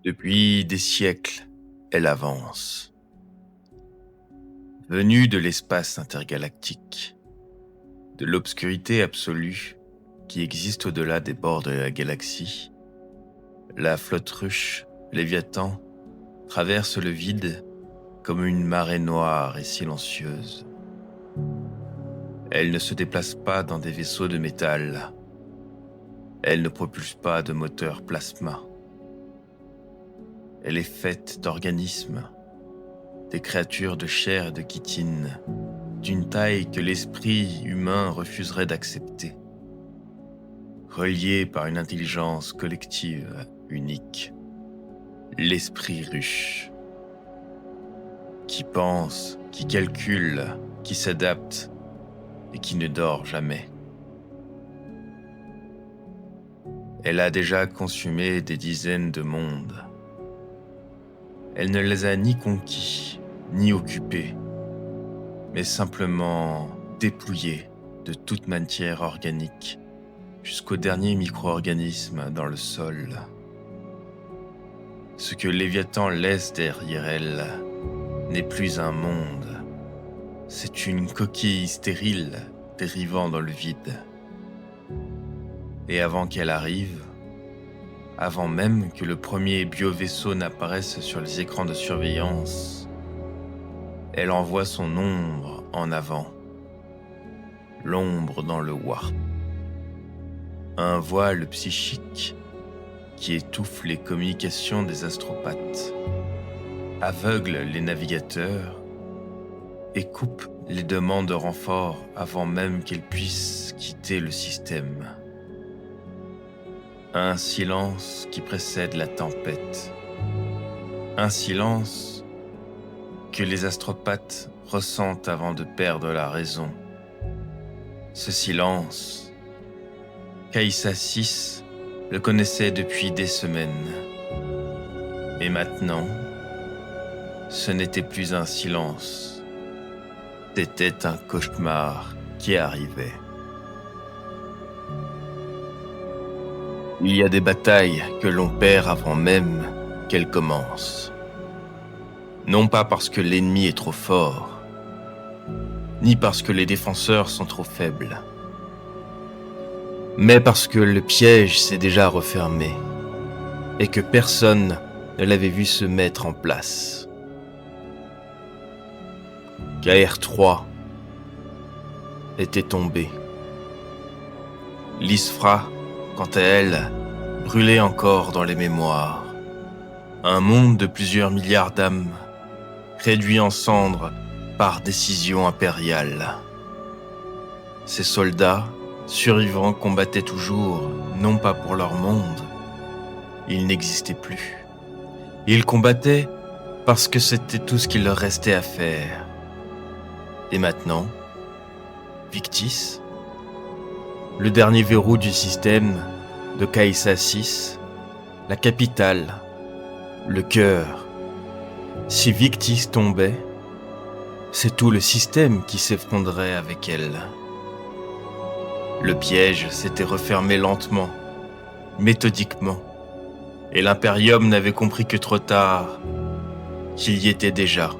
Depuis des siècles, elle avance. Venue de l'espace intergalactique, de l'obscurité absolue qui existe au-delà des bords de la galaxie, la flotte ruche, Léviathan, traverse le vide comme une marée noire et silencieuse. Elle ne se déplace pas dans des vaisseaux de métal. Elle ne propulse pas de moteur plasma. Elle est faite d'organismes, des créatures de chair et de chitine, d'une taille que l'esprit humain refuserait d'accepter. Reliée par une intelligence collective unique, l'esprit ruche, qui pense, qui calcule, qui s'adapte et qui ne dort jamais. Elle a déjà consumé des dizaines de mondes. Elle ne les a ni conquis, ni occupés, mais simplement dépouillés de toute matière organique, jusqu'au dernier micro-organisme dans le sol. Ce que Léviathan laisse derrière elle n'est plus un monde, c'est une coquille stérile dérivant dans le vide. Et avant qu'elle arrive, avant même que le premier bio-vaisseau n'apparaisse sur les écrans de surveillance, elle envoie son ombre en avant, l'ombre dans le warp. Un voile psychique qui étouffe les communications des astropathes, aveugle les navigateurs et coupe les demandes de renfort avant même qu'ils puissent quitter le système. Un silence qui précède la tempête. Un silence que les astropathes ressentent avant de perdre la raison. Ce silence, Kaïssa 6 le connaissait depuis des semaines. Et maintenant, ce n'était plus un silence. C'était un cauchemar qui arrivait. Il y a des batailles que l'on perd avant même qu'elles commencent. Non pas parce que l'ennemi est trop fort, ni parce que les défenseurs sont trop faibles, mais parce que le piège s'est déjà refermé et que personne ne l'avait vu se mettre en place. KR3 était tombé. L'Isfra, quant à elle, brûlait encore dans les mémoires. Un monde de plusieurs milliards d'âmes, réduit en cendres par décision impériale. Ces soldats, survivants, combattaient toujours, non pas pour leur monde. Ils n'existaient plus. Ils combattaient parce que c'était tout ce qu'il leur restait à faire. Et maintenant, Victis, le dernier verrou du système de Kaïssa 6, la capitale, le cœur. Si Victis tombait, c'est tout le système qui s'effondrait avec elle. Le piège s'était refermé lentement, méthodiquement, et l'Imperium n'avait compris que trop tard qu'il y était déjà.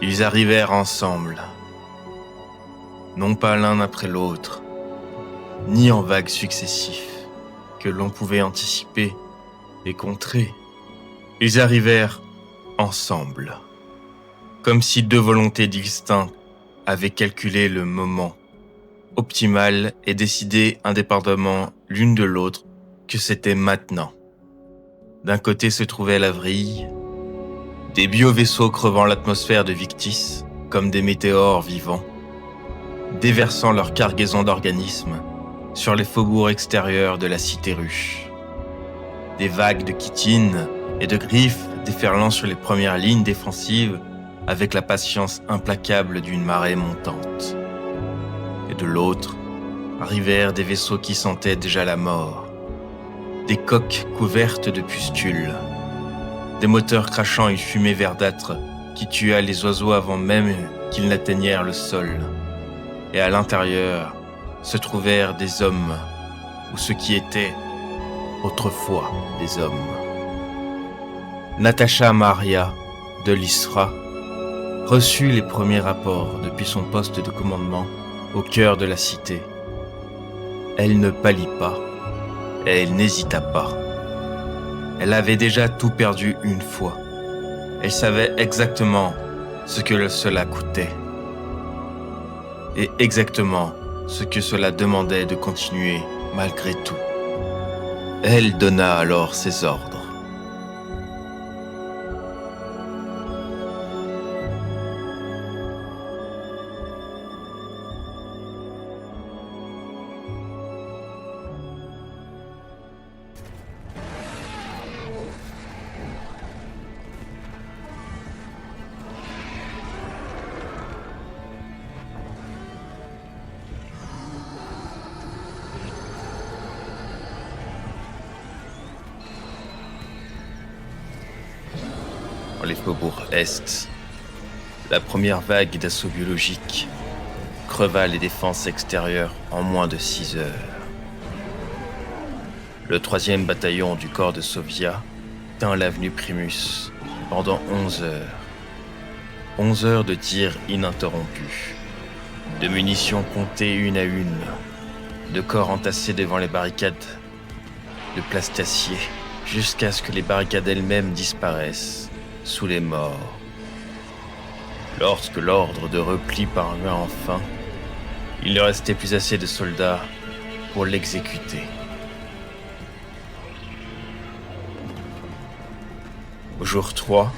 Ils arrivèrent ensemble, non pas l'un après l'autre, ni en vagues successifs que l'on pouvait anticiper et contrer. Ils arrivèrent ensemble, comme si deux volontés distinctes avaient calculé le moment optimal et décidé indépendamment l'une de l'autre que c'était maintenant. D'un côté se trouvait la vrille, des bio-vaisseaux crevant l'atmosphère de Victis comme des météores vivants, déversant leur cargaison d'organismes sur les faubourgs extérieurs de la cité ruche. Des vagues de chitine et de griffes déferlant sur les premières lignes défensives avec la patience implacable d'une marée montante. Et de l'autre, arrivèrent des vaisseaux qui sentaient déjà la mort, des coques couvertes de pustules, des moteurs crachant une fumée verdâtre qui tua les oiseaux avant même qu'ils n'atteignèrent le sol. Et à l'intérieur, se trouvèrent des hommes, ou ce qui était autrefois des hommes. Natacha Maria de l'Isra reçut les premiers rapports depuis son poste de commandement au cœur de la cité. Elle ne pâlit pas, et elle n'hésita pas. Elle avait déjà tout perdu une fois. Elle savait exactement ce que cela coûtait, et exactement ce que cela demandait de continuer malgré tout. Elle donna alors ses ordres. Dans les faubourgs Est, la première vague d'assaut biologique creva les défenses extérieures en moins de 6 heures. Le 3e bataillon du corps de Sofia tint l'avenue Primus pendant 11 heures. 11 heures de tirs ininterrompus, de munitions comptées une à une, de corps entassés devant les barricades de plastacier, jusqu'à ce que les barricades elles-mêmes disparaissent sous les morts. Lorsque l'ordre de repli parvint enfin, il ne restait plus assez de soldats pour l'exécuter. Au jour 3,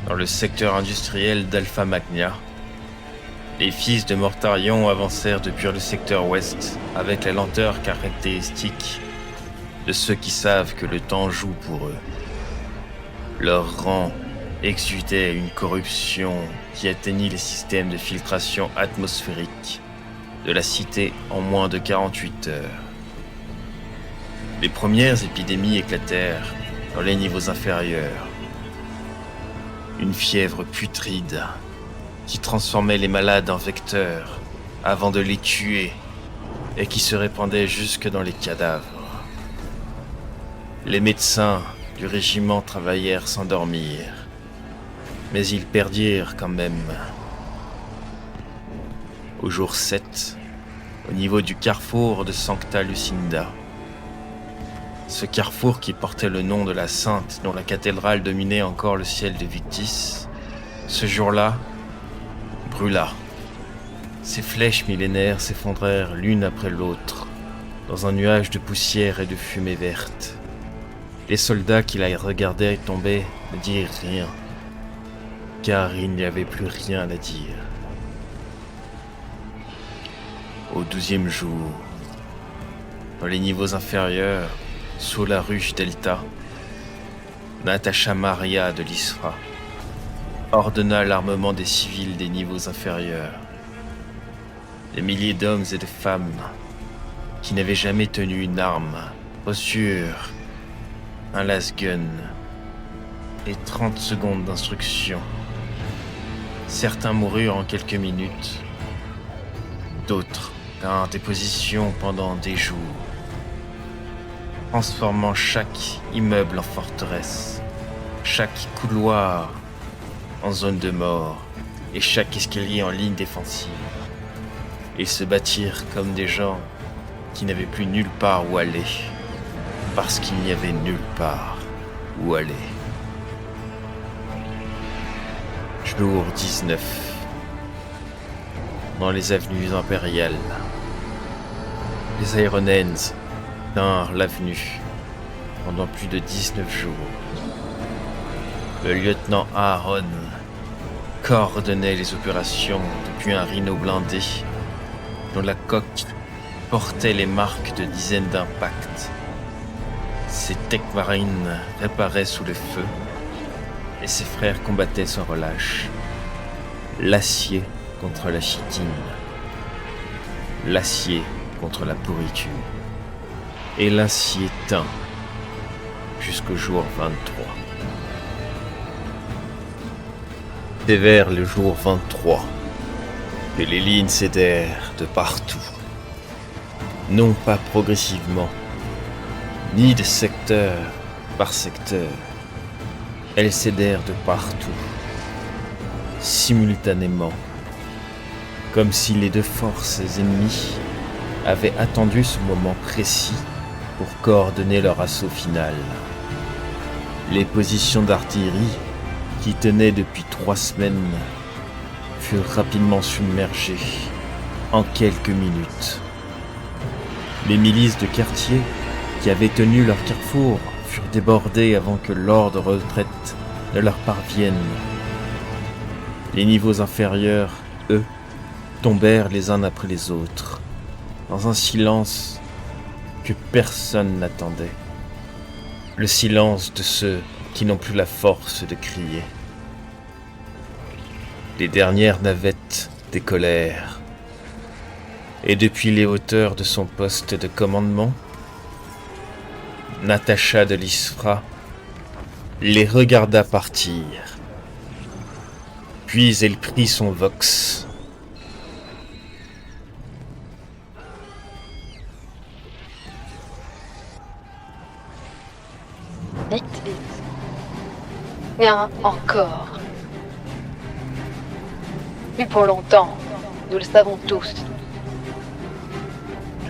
dans le secteur industriel d'Alpha Magna, les fils de Mortarion avancèrent depuis le secteur ouest avec la lenteur caractéristique de ceux qui savent que le temps joue pour eux. Leur rang exudait une corruption qui atteignit les systèmes de filtration atmosphérique de la cité en moins de 48 heures. Les premières épidémies éclatèrent dans les niveaux inférieurs. Une fièvre putride qui transformait les malades en vecteurs avant de les tuer et qui se répandait jusque dans les cadavres. Les médecins du régiment travaillèrent sans dormir, mais ils perdirent quand même. Au jour 7, au niveau du carrefour de Sancta Lucinda, ce carrefour qui portait le nom de la sainte dont la cathédrale dominait encore le ciel de Victis, ce jour-là, brûla. Ces flèches millénaires s'effondrèrent l'une après l'autre, dans un nuage de poussière et de fumée verte. Les soldats qui la regardaient tomber ne dirent rien, car il n'y avait plus rien à dire. Au 12e jour, dans les niveaux inférieurs, sous la ruche Delta, Natacha Maria de l'Isra ordonna l'armement des civils des niveaux inférieurs. Des milliers d'hommes et de femmes qui n'avaient jamais tenu une arme reçurent un lasgun et 30 secondes d'instruction. Certains moururent en quelques minutes, d'autres tinrent des positions pendant des jours, transformant chaque immeuble en forteresse, chaque couloir en zone de mort et chaque escalier en ligne défensive. Ils se battirent comme des gens qui n'avaient plus nulle part où aller, parce qu'il n'y avait nulle part où aller. Jour 19. Dans les avenues impériales, les Aeronens tinrent l'avenue pendant plus de 19 jours. Le lieutenant Aaron coordonnait les opérations depuis un rhino blindé dont la coque portait les marques de dizaines d'impacts. Ses techs marines réparaient sous le feu et ses frères combattaient sans relâche. L'acier contre la chitine, l'acier contre la pourriture, et l'acier tint jusqu'au jour 23. C'est vers le jour 23 que les lignes cédèrent de partout. non pas progressivement, ni de secteur par secteur. Elles cédèrent de partout, simultanément, comme si les deux forces ennemies avaient attendu ce moment précis pour coordonner leur assaut final. Les positions d'artillerie, qui tenaient depuis 3 semaines, furent rapidement submergées en quelques minutes. Les milices de quartier qui avaient tenu leur carrefour furent débordées avant que l'ordre de retraite ne leur parvienne. Les niveaux inférieurs, eux, tombèrent les uns après les autres, dans un silence que personne n'attendait. Le silence de ceux qui n'ont plus la force de crier. Les dernières navettes décollèrent, et depuis les hauteurs de son poste de commandement, Natacha de l'Isfra les regarda partir. Puis elle prit son vox. Vite. Bien encore. Plus pour longtemps, nous le savons tous.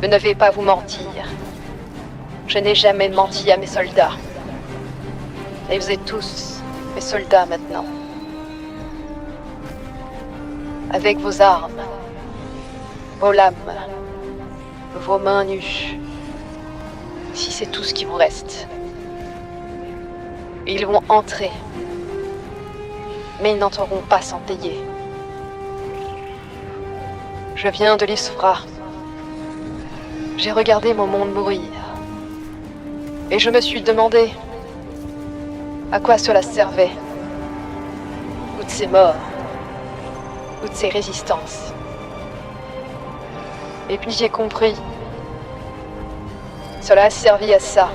Je ne vais pas vous mentir. Je n'ai jamais menti à mes soldats. Et vous êtes tous mes soldats maintenant. Avec vos armes, vos lames, vos mains nues. Si c'est tout ce qui vous reste. Ils vont entrer. Mais ils n'entreront pas sans payer. Je viens de l'Isfra. J'ai regardé mon monde mourir. Et je me suis demandé à quoi cela servait. Toutes ces morts. Toutes ces résistances. Et puis j'ai compris. Cela a servi à ça.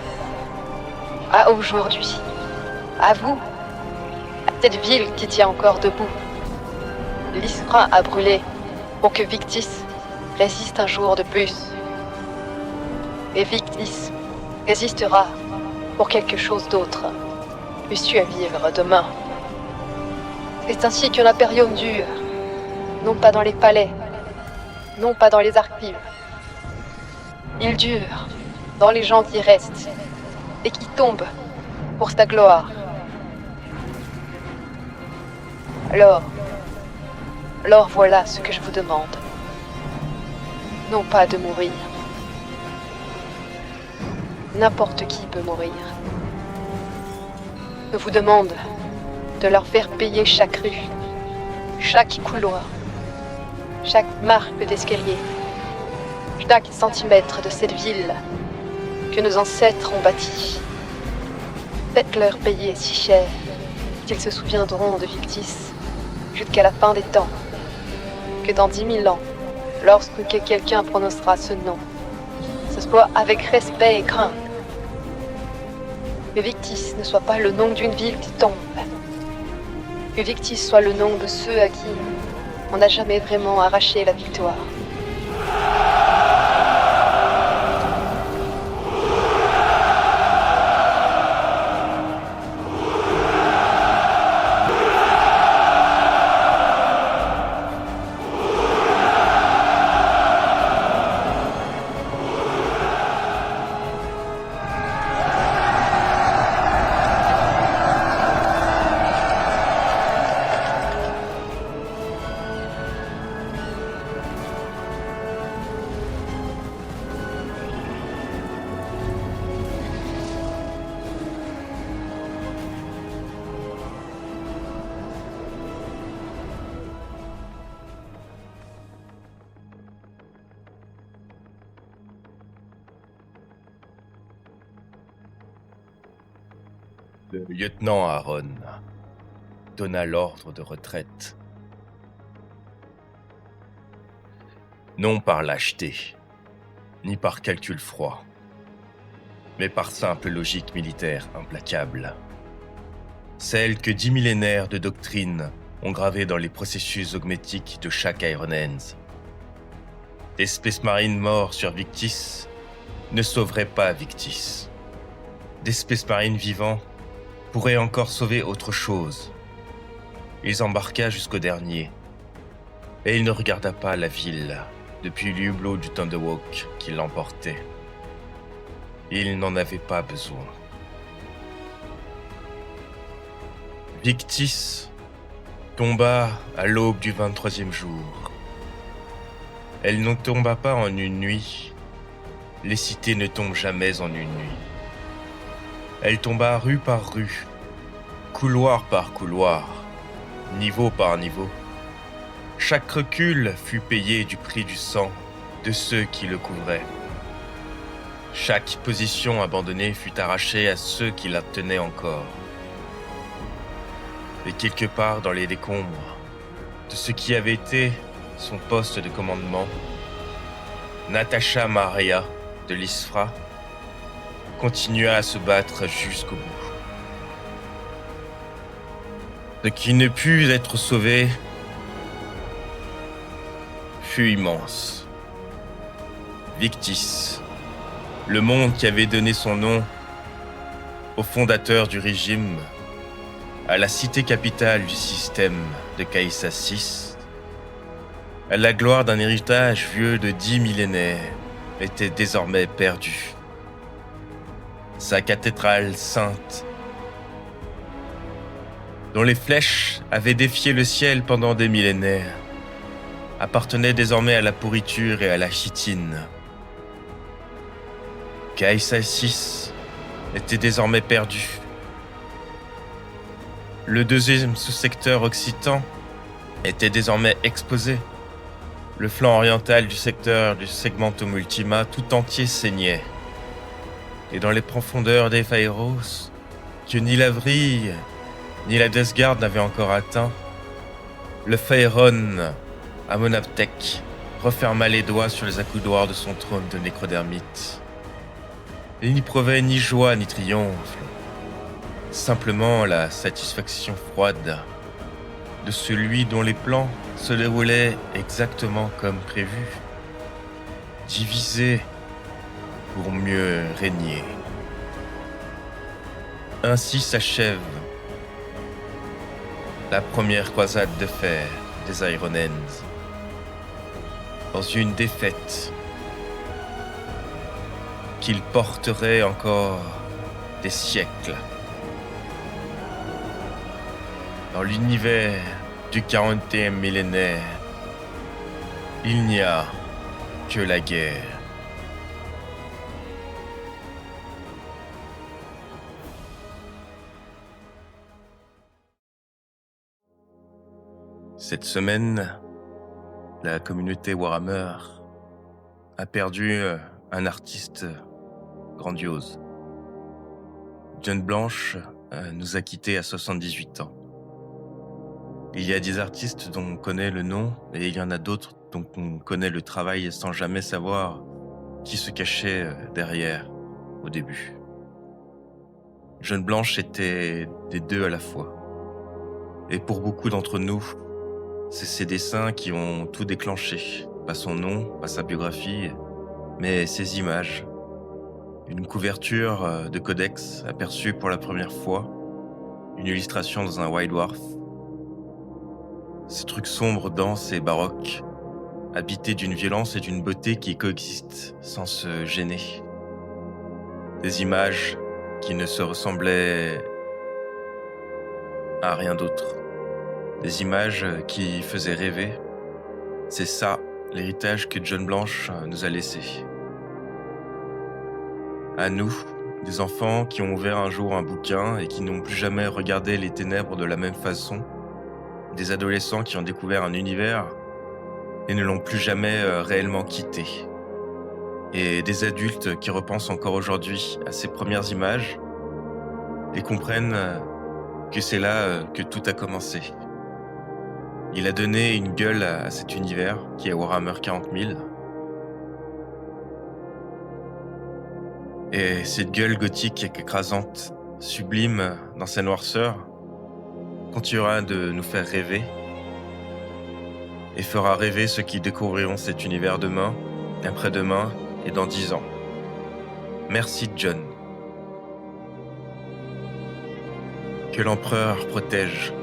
À aujourd'hui. À vous. À cette ville qui tient encore debout. L'Isfra a brûlé pour que Victis résiste un jour de plus. Et Victis résistera pour quelque chose d'autre, puisses-tu à vivre demain. C'est ainsi que l'Imperium dure, non pas dans les palais, non pas dans les archives. Il dure dans les gens qui restent et qui tombent pour sa gloire. Alors voilà ce que je vous demande. Non pas de mourir. N'importe qui peut mourir. Je vous demande de leur faire payer chaque rue, chaque couloir, chaque marque d'escalier, chaque centimètre de cette ville que nos ancêtres ont bâtie. Faites-leur payer si cher qu'ils se souviendront de Victis jusqu'à la fin des temps, que dans 10 000 ans, lorsque quelqu'un prononcera ce nom, ce soit avec respect et crainte. Que Victis ne soit pas le nom d'une ville qui tombe. Que Victis soit le nom de ceux à qui on n'a jamais vraiment arraché la victoire. Le lieutenant Aaron donna l'ordre de retraite. Non par lâcheté, ni par calcul froid, mais par simple logique militaire implacable. Celle que 10 millénaires de doctrine ont gravée dans les processus zogmétiques de chaque Iron Hands. des Space Marines morts sur Victis ne sauveraient pas Victis. Des Space Marines vivants pourraient encore sauver autre chose. Il embarqua jusqu'au dernier, et il ne regarda pas la ville depuis le hublot du Thunderwalk qui l'emportait. Il n'en avait pas besoin. Victis tomba à l'aube du 23e jour. Elle ne tomba pas en une nuit. Les cités ne tombent jamais en une nuit. Elle tomba rue par rue, couloir par couloir, niveau par niveau. Chaque recul fut payé du prix du sang de ceux qui le couvraient. Chaque position abandonnée fut arrachée à ceux qui la tenaient encore. Et quelque part dans les décombres de ce qui avait été son poste de commandement, Natasha Maria de l'Isfra continua à se battre jusqu'au bout. Ce qui ne put être sauvé fut immense. Victis, le monde qui avait donné son nom au fondateur du régime, à la cité capitale du système de Caïssa VI, à la gloire d'un héritage vieux de 10 millénaires, était désormais perdu. Sa cathédrale sainte, dont les flèches avaient défié le ciel pendant des millénaires, appartenait désormais à la pourriture et à la chitine. Caïssa VI était désormais perdu. Le deuxième sous-secteur occitan était désormais exposé. Le flanc oriental du secteur du Segmentum Ultima tout entier saignait. Et dans les profondeurs des Phaeros, que ni la vrille ni la Death Guard n'avaient encore atteint, le Phaeron Amonaptec referma les doigts sur les accoudoirs de son trône de nécrodermite. Il n'y prouvait ni joie ni triomphe, simplement la satisfaction froide de celui dont les plans se déroulaient exactement comme prévu, divisé pour mieux régner. Ainsi s'achève la première croisade de fer des Iron Hands, dans une défaite qu'il porterait encore des siècles. Dans l'univers du 40e millénaire, il n'y a que la guerre. Cette semaine, la communauté Warhammer a perdu un artiste grandiose. John Blanche nous a quittés à 78 ans. Il y a des artistes dont on connaît le nom et il y en a d'autres dont on connaît le travail sans jamais savoir qui se cachait derrière au début. John Blanche était des deux à la fois. Et pour beaucoup d'entre nous, c'est ses dessins qui ont tout déclenché. Pas son nom, pas sa biographie, mais ses images. Une couverture de codex aperçue pour la première fois, une illustration dans un White Dwarf. Ces trucs sombres, denses et baroques, habités d'une violence et d'une beauté qui coexistent sans se gêner. Des images qui ne se ressemblaient à rien d'autre. Des images qui faisaient rêver. C'est ça, l'héritage que John Blanche nous a laissé. À nous, des enfants qui ont ouvert un jour un bouquin et qui n'ont plus jamais regardé les ténèbres de la même façon. Des adolescents qui ont découvert un univers et ne l'ont plus jamais réellement quitté. Et des adultes qui repensent encore aujourd'hui à ces premières images et comprennent que c'est là que tout a commencé. Il a donné une gueule à cet univers qui est Warhammer 40 000. Et cette gueule gothique écrasante, sublime dans sa noirceur, continuera de nous faire rêver et fera rêver ceux qui découvriront cet univers demain après-demain et dans 10 ans. Merci, John. Que l'empereur protège